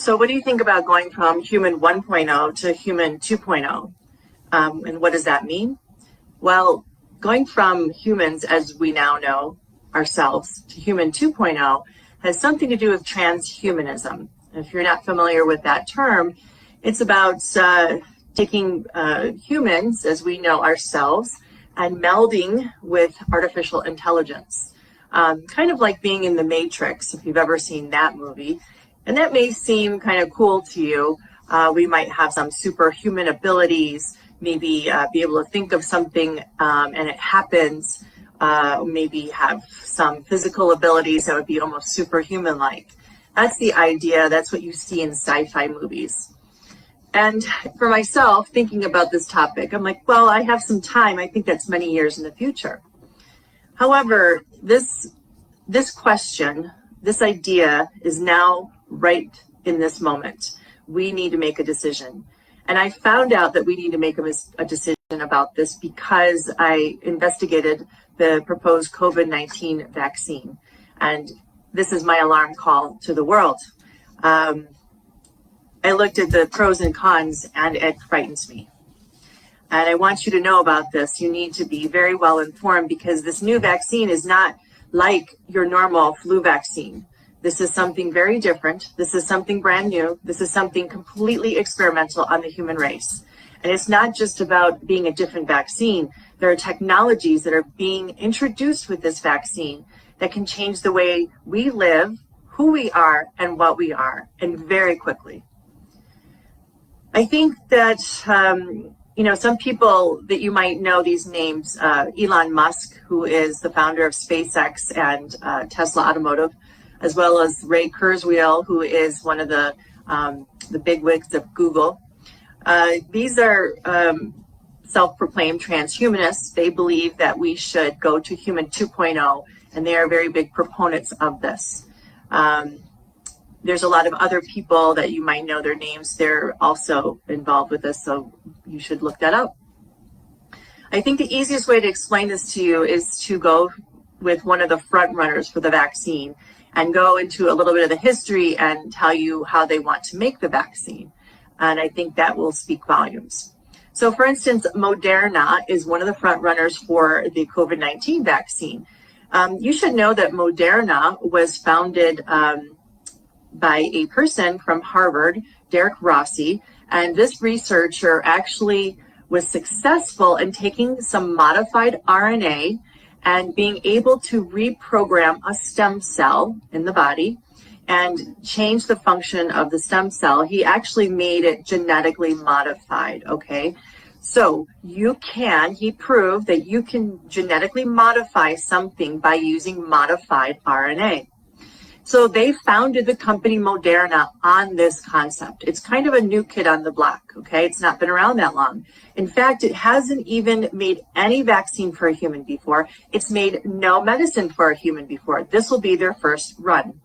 So what do you think about going from human 1.0 to human 2.0? And what does that mean? Well, going from humans, as we now know ourselves, to human 2.0 has something to do with transhumanism. If you're not familiar with that term, it's about taking humans, as we know ourselves, and melding with artificial intelligence. Kind of like being in the Matrix, if you've ever seen that movie. And that may seem kind of cool to you. We might have some superhuman abilities, maybe be able to think of something and it happens, maybe have some physical abilities that would be almost superhuman-like. That's the idea. That's what you see in sci-fi movies. And for myself, thinking about this topic, I'm like, well, I have some time. I think that's many years in the future. However, this question, this idea is now right in this moment. We need to make a decision. And I found out that we need to make a decision about this because I investigated the proposed COVID-19 vaccine. And this is my alarm call to the world. I looked at the pros and cons and it frightens me. And I want you to know about this. You need to be very well informed because this new vaccine is not like your normal flu vaccine. This is something very different. This is something brand new. This is something completely experimental on the human race. And it's not just about being a different vaccine. There are technologies that are being introduced with this vaccine that can change the way we live, who we are, and what we are, and very quickly. I think that, some people that you might know these names, Elon Musk, who is the founder of SpaceX and Tesla Automotive, as well as Ray Kurzweil, who is one of the bigwigs of Google. These are self-proclaimed transhumanists. They believe that we should go to human 2.0, and they are very big proponents of this. There's a lot of other people that you might know their names. They're also involved with this, so you should look that up. I think the easiest way to explain this to you is to go with one of the front runners for the vaccine and go into a little bit of the history and tell you how they want to make the vaccine. And I think that will speak volumes. So for instance, Mrna is one of the front runners for the COVID-19 vaccine. You should know that Mrna was founded by a person from Harvard, Derek Rossi, and this researcher actually was successful in taking some modified RNA and being able to reprogram a stem cell in the body and change the function of the stem cell. He actually made it genetically modified, okay? So he proved that you can genetically modify something by using modified RNA. So they founded the company Mrna on this concept. It's kind of a new kid on the block, okay? It's not been around that long. In fact, it hasn't even made any vaccine for a human before. It's made no medicine for a human before. This will be their first run.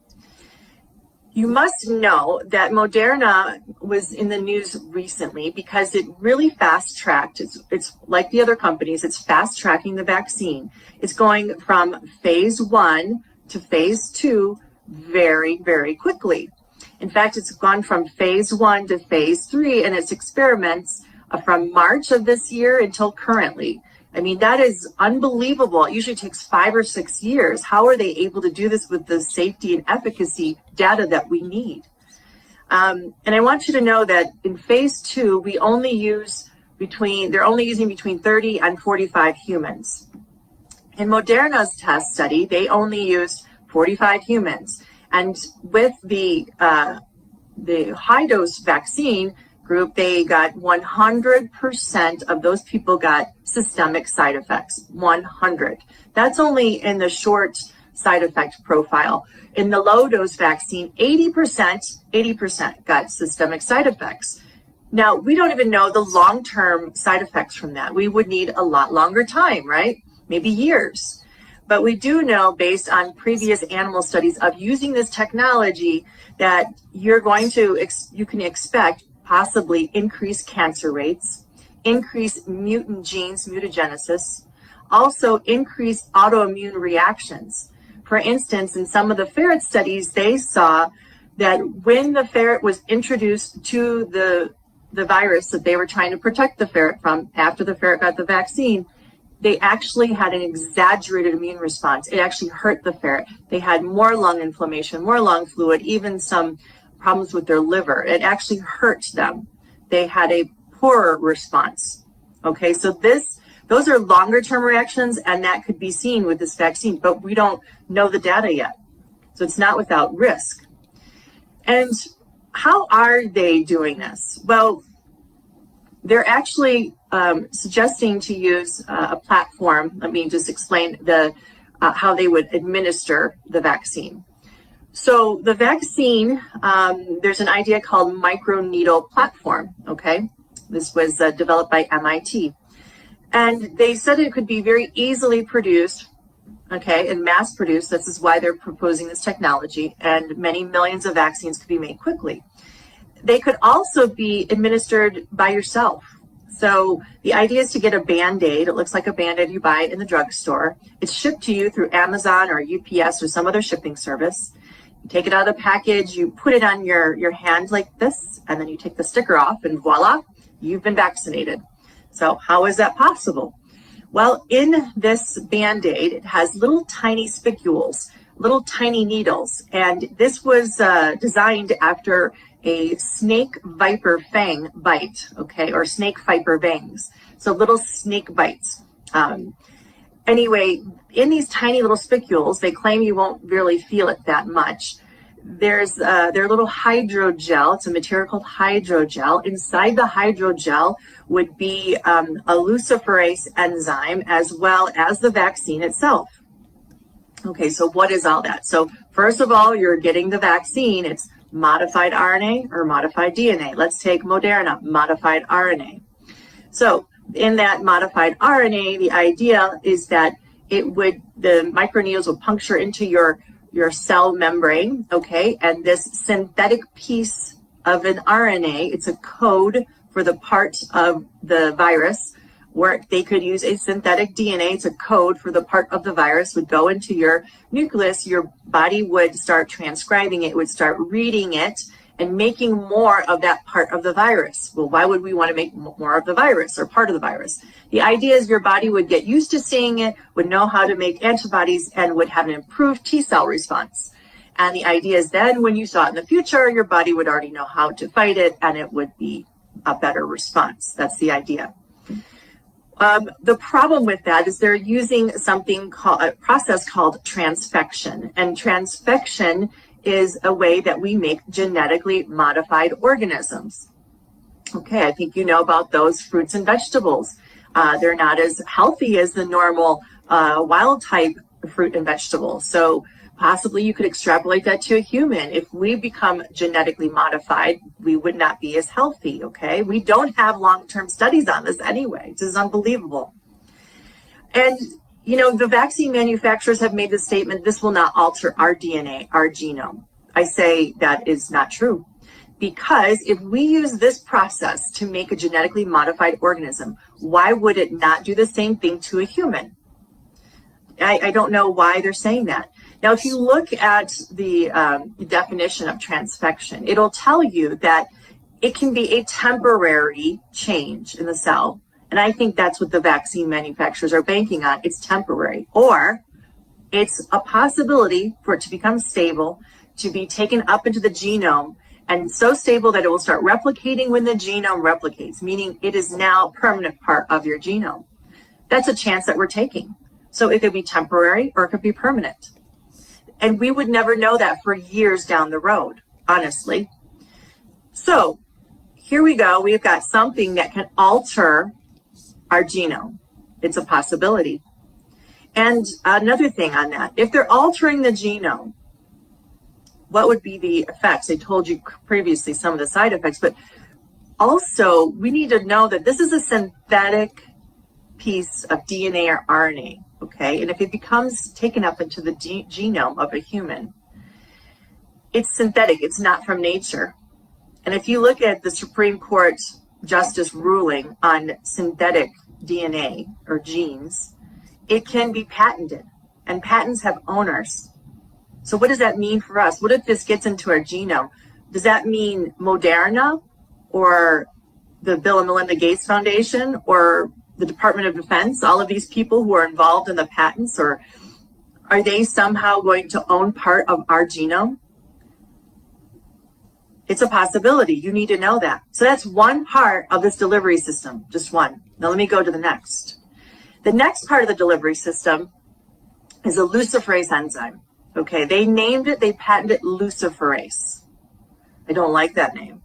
You must know that Mrna was in the news recently because it really fast-tracked. It's like the other companies, it's fast-tracking the vaccine. It's going from phase 1 to phase 2 very, very quickly. In fact, it's gone from phase 1 to phase 3 in its experiments from March of this year until currently. I mean, that is unbelievable. It usually takes 5 or 6 years. How are they able to do this with the safety and efficacy data that we need? And I want you to know that in phase 2, they're only using between 30 and 45 humans. In Mrna's test study, they only used 45 humans. And with the high dose vaccine group, they got 100% of those people got systemic side effects, 100. That's only in the short side effect profile. In the low dose vaccine, 80% got systemic side effects. Now, we don't even know the long-term side effects from that. We would need a lot longer time, right? Maybe years. But we do know, based on previous animal studies of using this technology, that you can expect possibly increased cancer rates, increased mutant genes, mutagenesis, also increased autoimmune reactions. For instance, in some of the ferret studies, they saw that when the ferret was introduced to the virus that they were trying to protect the ferret from after the ferret got the vaccine, they actually had an exaggerated immune response. It actually hurt the ferret. They had more lung inflammation, more lung fluid, even some problems with their liver. It actually hurt them. They had a poorer response. Okay, so those are longer term reactions, and that could be seen with this vaccine, but we don't know the data yet. So it's not without risk. And how are they doing this? Well, they're actually suggesting to use a platform. Let me just explain how they would administer the vaccine. So the vaccine, there's an idea called microneedle platform, okay? This was developed by MIT. And they said it could be very easily produced, okay, and mass produced. This is why they're proposing this technology, and many millions of vaccines could be made quickly. They could also be administered by yourself. So the idea is to get a Band-Aid. It looks like a Band-Aid you buy in the drugstore. It's shipped to you through Amazon or UPS or some other shipping service. You take it out of the package, you put it on your hand like this, and then you take the sticker off, and voila, you've been vaccinated. So how is that possible? Well, in this Band-Aid, it has little tiny spicules, little tiny needles, and this was designed after a snake viper fang bite, okay, or snake viper fangs. So little snake bites. Anyway, in these tiny little spicules, they claim you won't really feel it that much. There's their little hydrogel. It's a material called hydrogel. Inside the hydrogel would be a luciferase enzyme as well as the vaccine itself. Okay, so what is all that? So first of all, you're getting the vaccine. It's modified RNA or modified DNA. Let's take Mrna, modified RNA. So in that modified RNA, the idea is that the microneedles will puncture into your cell membrane, okay? And this synthetic piece of an RNA, it's a code for the part of the virus where they could use a synthetic DNA. It's a code for the part of the virus would go into your nucleus. Your body would start transcribing it, would start reading it and making more of that part of the virus. Well, why would we want to make more of the virus or part of the virus? The idea is your body would get used to seeing it, would know how to make antibodies, and would have an improved T-cell response. And the idea is then when you saw it in the future, your body would already know how to fight it, and it would be a better response. That's the idea. The problem with that is they're using a process called transfection. And transfection is a way that we make genetically modified organisms. Okay, I think you know about those fruits and vegetables. They're not as healthy as the normal wild type fruit and vegetables. So possibly you could extrapolate that to a human. If we become genetically modified, we would not be as healthy, okay? We don't have long-term studies on this anyway. This is unbelievable. And, you know, the vaccine manufacturers have made the statement, this will not alter our DNA, our genome. I say that is not true. Because if we use this process to make a genetically modified organism, why would it not do the same thing to a human? I don't know why they're saying that. Now, if you look at the definition of transfection, it'll tell you that it can be a temporary change in the cell. And I think that's what the vaccine manufacturers are banking on. It's temporary. Or it's a possibility for it to become stable, to be taken up into the genome, and so stable that it will start replicating when the genome replicates, meaning it is now a permanent part of your genome. That's a chance that we're taking. So it could be temporary or it could be permanent. And we would never know that for years down the road, honestly. So here we go. We've got something that can alter our genome. It's a possibility. And another thing on that, if they're altering the genome, what would be the effects? I told you previously some of the side effects, but also we need to know that this is a synthetic piece of DNA or RNA. Okay, and if it becomes taken up into the genome of a human, it's synthetic, it's not from nature. And if you look at the Supreme Court justice ruling on synthetic DNA or genes, it can be patented, and patents have owners. So what does that mean for us? What if this gets into our genome? Does that mean Mrna or the Bill and Melinda Gates Foundation or the Department of Defense, all of these people who are involved in the patents, or are they somehow going to own part of our genome? It's a possibility. You need to know that. So that's one part of this delivery system, just one. Now let me go to the next. The next part of the delivery system is a luciferase enzyme. Okay, they named it, they patented it luciferase. I don't like that name.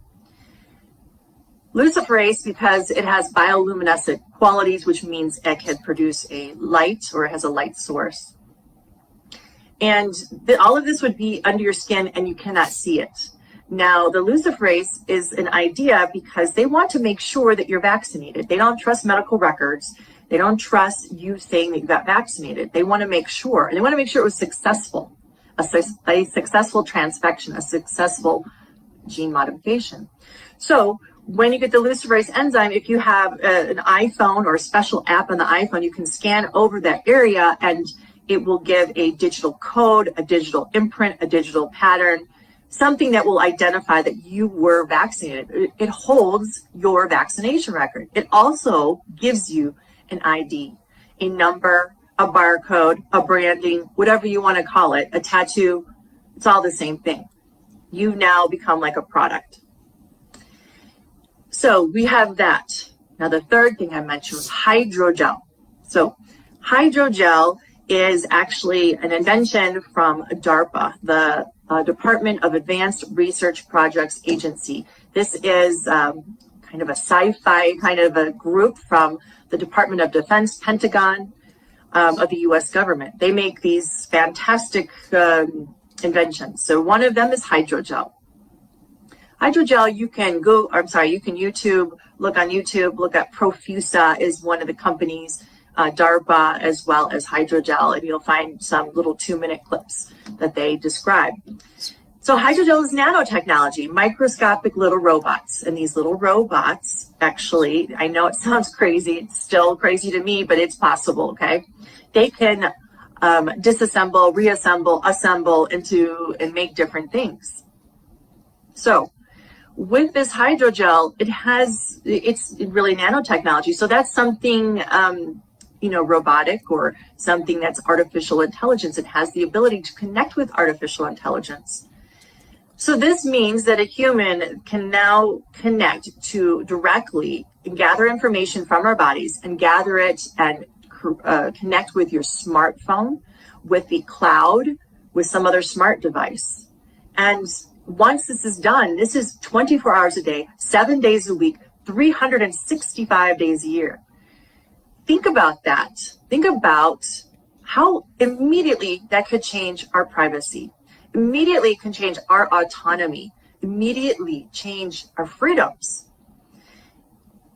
Luciferase because it has bioluminescent qualities, which means it can produce a light, or it has a light source. And all of this would be under your skin and you cannot see it. Now, the luciferase is an idea because they want to make sure that you're vaccinated. They don't trust medical records. They don't trust you saying that you got vaccinated. They want to make sure, and they want to make sure it was successful, a successful transfection, a successful gene modification. So when you get the luciferase enzyme, if you have an iPhone or a special app on the iPhone, you can scan over that area and it will give a digital code, a digital imprint, a digital pattern, something that will identify that you were vaccinated. It holds your vaccination record. It also gives you an ID, a number, a barcode, a branding, whatever you want to call it, a tattoo. It's all the same thing. You now become like a product. So we have that. Now the third thing I mentioned was hydrogel. So hydrogel is actually an invention from DARPA, the Department of Advanced Research Projects Agency. This is kind of a sci-fi kind of a group from the Department of Defense, Pentagon of the US government. They make these fantastic inventions. So one of them is hydrogel. Hydrogel, you can YouTube, look on YouTube, look at Profusa is one of the companies, DARPA as well as hydrogel, and you'll find some little 2-minute clips that they describe. So hydrogel is nanotechnology, microscopic little robots. And these little robots, actually, I know it sounds crazy, it's still crazy to me, but it's possible, okay? They can disassemble, reassemble, assemble and make different things. So with this hydrogel, it's really nanotechnology. So that's something, robotic or something that's artificial intelligence. It has the ability to connect with artificial intelligence. So this means that a human can now connect to directly and gather information from our bodies and gather it and connect with your smartphone, with the cloud, with some other smart device. And once this is done, this is 24 hours a day, 7 days a week, 365 days a year. Think about that. Think about how immediately that could change our privacy. Immediately can change our autonomy. Immediately change our freedoms.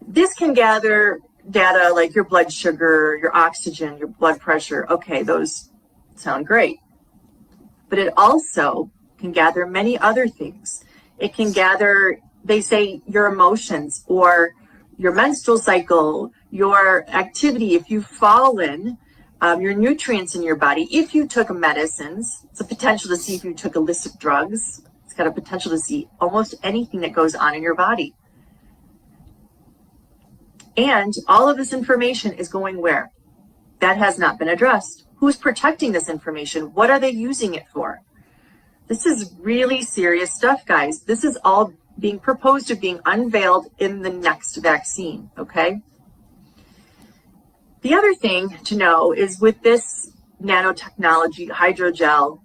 This can gather data like your blood sugar, your oxygen, your blood pressure. Okay, those sound great. But it also can gather many other things. It can gather, they say, your emotions or your menstrual cycle, your activity, if you've fallen, your nutrients in your body. If you took medicines, it's a potential to see if you took illicit drugs. It's got a potential to see almost anything that goes on in your body. And all of this information is going where? That has not been addressed. Who's protecting this information? What are they using it for? This is really serious stuff, guys. This is all being proposed to being unveiled in the next vaccine, okay? The other thing to know is with this nanotechnology, hydrogel,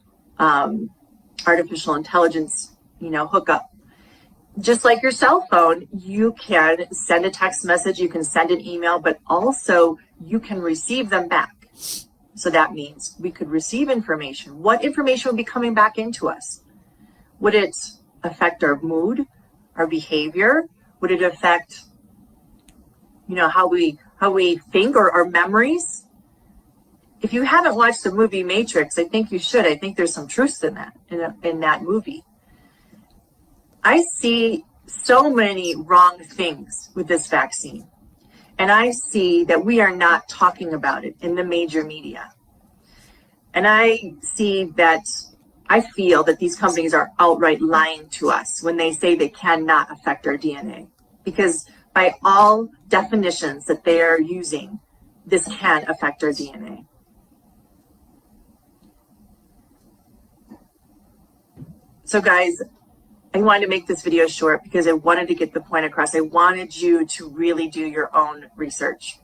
artificial intelligence, hookup, just like your cell phone, you can send a text message, you can send an email, but also you can receive them back. So that means we could receive information. What information would be coming back into us? Would it affect our mood, our behavior? Would it affect, how we think or our memories? If you haven't watched the movie Matrix, I think you should. I think there's some truth in that, in that movie. I see so many wrong things with this vaccine. And I see that we are not talking about it in the major media. And I see that I feel that these companies are outright lying to us when they say they cannot affect our DNA, because by all definitions that they are using, this can affect our DNA. So guys, I wanted to make this video short because I wanted to get the point across. I wanted you to really do your own research.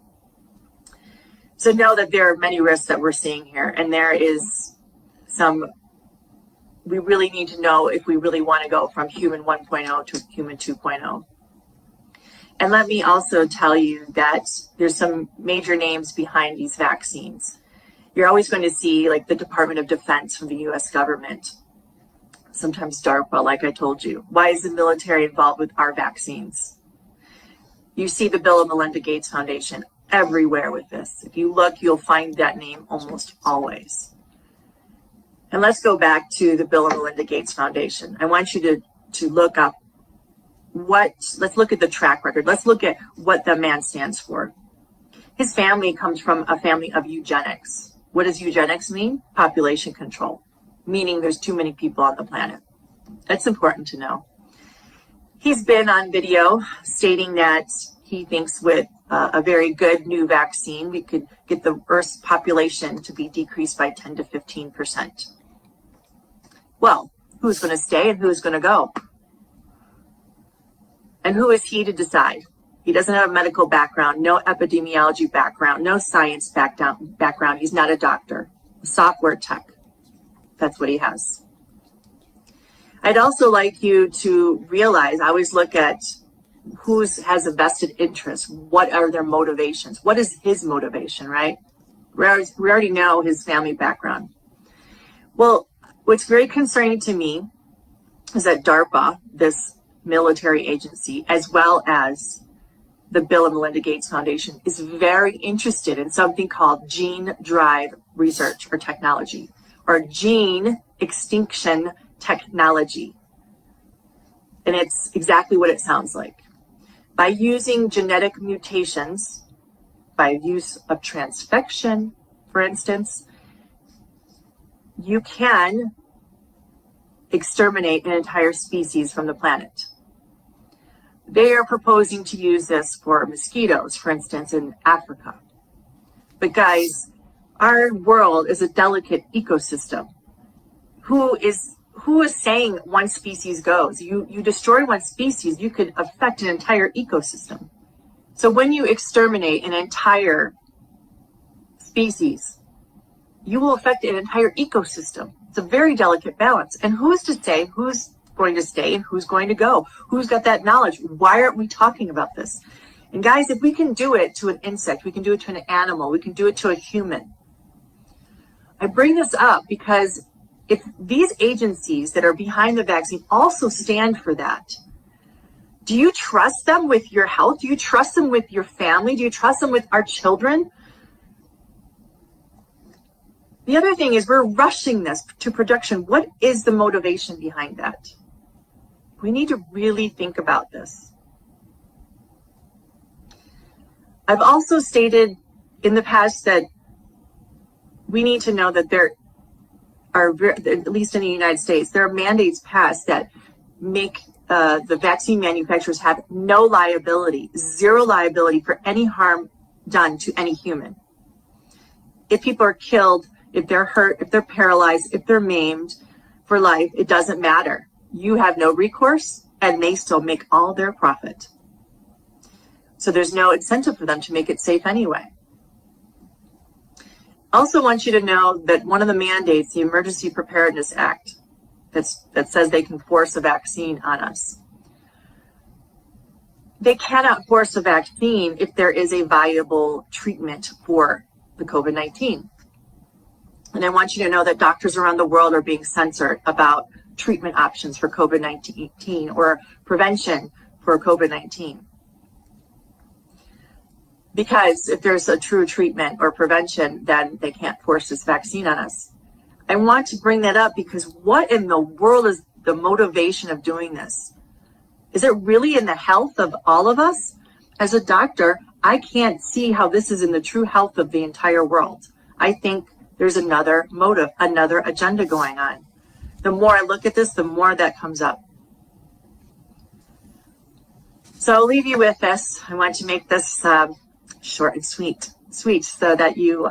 So know that there are many risks that we're seeing here, and there is some, we really need to know if we really want to go from human 1.0 to human 2.0. And let me also tell you that there's some major names behind these vaccines. You're always going to see like the Department of Defense from the US government, sometimes DARPA, like I told you. Why is the military involved with our vaccines? You see the Bill and Melinda Gates Foundation everywhere with this. If you look, you'll find that name almost always. And let's go back to the Bill and Melinda Gates Foundation. I want you to look up let's look at the track record. Let's look at what the man stands for. His family comes from a family of eugenics. What does eugenics mean? Population control, meaning there's too many people on the planet. That's important to know. He's been on video stating that he thinks with a very good new vaccine, we could get the Earth's population to be decreased by 10 to 15%. Well, who's going to stay and who's going to go? And who is he to decide? He doesn't have a medical background, no epidemiology background, no science background. He's not a doctor, software tech. That's what he has. I'd also like you to realize, I always look at who has a vested interest. What are their motivations? What is his motivation, right? We already know his family background. Well, what's very concerning to me is that DARPA, this military agency, as well as the Bill and Melinda Gates Foundation, is very interested in something called gene drive research or technology, or gene extinction technology. And it's exactly what it sounds like. By using genetic mutations, by use of transfection, for instance, you can exterminate an entire species from the planet. They are proposing to use this for mosquitoes, for instance, in Africa. But guys, our world is a delicate ecosystem. Who is saying one species goes? You destroy one species, you could affect an entire ecosystem. So when you exterminate an entire species, you will affect an entire ecosystem. It's a very delicate balance. And who's to say who's going to stay and who's going to go? Who's got that knowledge? Why aren't we talking about this? And guys, if we can do it to an insect, we can do it to an animal, we can do it to a human. I bring this up because if these agencies that are behind the vaccine also stand for that, do you trust them with your health? Do you trust them with your family? Do you trust them with our children? The other thing is we're rushing this to production. What is the motivation behind that? We need to really think about this. I've also stated in the past that we need to know that there are, at least in the United States, there are mandates passed that make the vaccine manufacturers have no liability, zero liability for any harm done to any human. If people are killed, if they're hurt, if they're paralyzed, if they're maimed for life, it doesn't matter. You have no recourse, and they still make all their profit. So there's no incentive for them to make it safe anyway. Also want you to know that one of the mandates, the Emergency Preparedness Act, that says they can force a vaccine on us. They cannot force a vaccine if there is a viable treatment for the COVID-19. And I want you to know that doctors around the world are being censored about treatment options for COVID-19 or prevention for COVID-19. Because if there's a true treatment or prevention, then they can't force this vaccine on us. I want to bring that up because what in the world is the motivation of doing this? Is it really in the health of all of us? As a doctor, I can't see how this is in the true health of the entire world. I think there's another motive, another agenda going on. The more I look at this, the more that comes up. So I'll leave you with this. I want to make this short and sweet so that you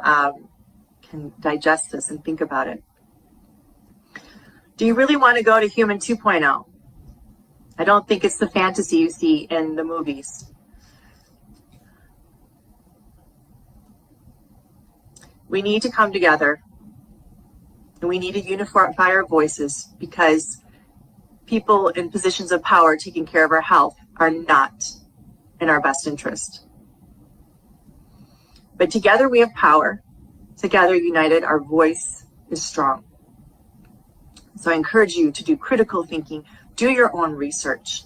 can digest this and think about it. Do you really want to go to human 2.0? I don't think it's the fantasy you see in the movies. We need to come together, and we need to unify our voices, because people in positions of power taking care of our health are not in our best interest. But together we have power. Together, united, our voice is strong. So I encourage you to do critical thinking, do your own research,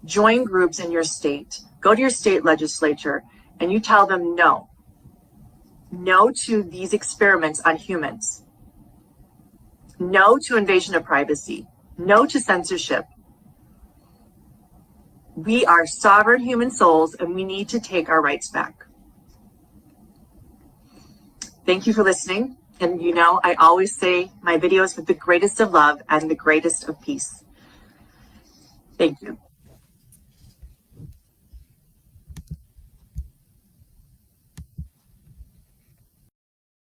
join groups in your state, go to your state legislature, and you tell them no. No to these experiments on humans. No to invasion of privacy. No to censorship. We are sovereign human souls, and we need to take our rights back. Thank you for listening. And you know, I always say my videos with the greatest of love and the greatest of peace. Thank you.